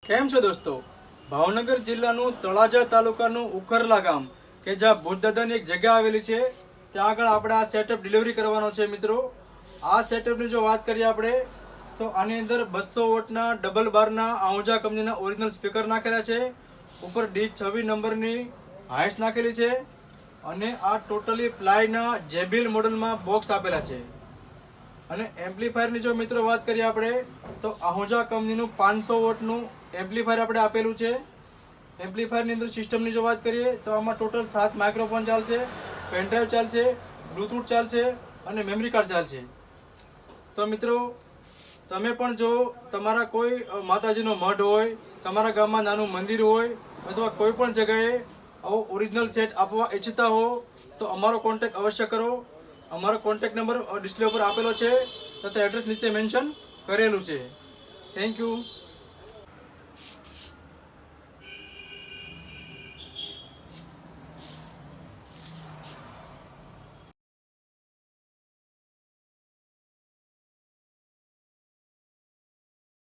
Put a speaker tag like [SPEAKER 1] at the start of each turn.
[SPEAKER 1] કેમ છો દોસ્તો? ભાવનગર જિલ્લાનું તળાજા તાલુકાનું ઉખરલા ગામ કે જ્યાં ભૂતદાદાની એક જગ્યા આવેલી છે, ત્યાં આગળ આપણે આ સેટઅપ ડિલિવરી કરવાનો છે મિત્રો. આ સેટઅપની જો વાત કરીએ આપણે તો આની અંદર 200 વોટના ડબલ બારના આહુજા કંપનીના ઓરિજિનલ સ્પીકર નાખેલા છે. ઉપર D26 નંબરની હાઇટ્સ નાખેલી છે અને આ ટોટલી પ્લાયના જેબિલ મોડલમાં બોક્સ આપેલા છે. અને એમ્પ્લીફાયરની જો મિત્રો વાત કરીએ આપણે તો આહુજા કંપનીનું 500 વોટનું એમ્પ્લીફાયર આપણે આપેલું છે. એમ્પ્લીફાયરની અંદર સિસ્ટમની જો વાત કરીએ તો આમાં ટોટલ 7 માઇક્રોફોન ચાલશે, પેનડ્રાઈવ ચાલશે, બ્લૂટૂથ ચાલશે અને મેમરી કાર્ડ ચાલશે. તો મિત્રો તમે પણ જો તમારા કોઈ માતાજીનો મઢ હોય, તમારા ગામમાં નાનું મંદિર હોય અથવા કોઈ પણ જગ્યાએ આવો ઓરિજિનલ સેટ આપવા ઈચ્છતા હો તો અમારો કોન્ટેક્ટ અવશ્ય કરો. અમારો કોન્ટેક્ટ નંબર ડિસ્પ્લે ઉપર આપેલો છે તથા એડ્રેસ નીચે મેન્શન કરેલું છે. Thank you.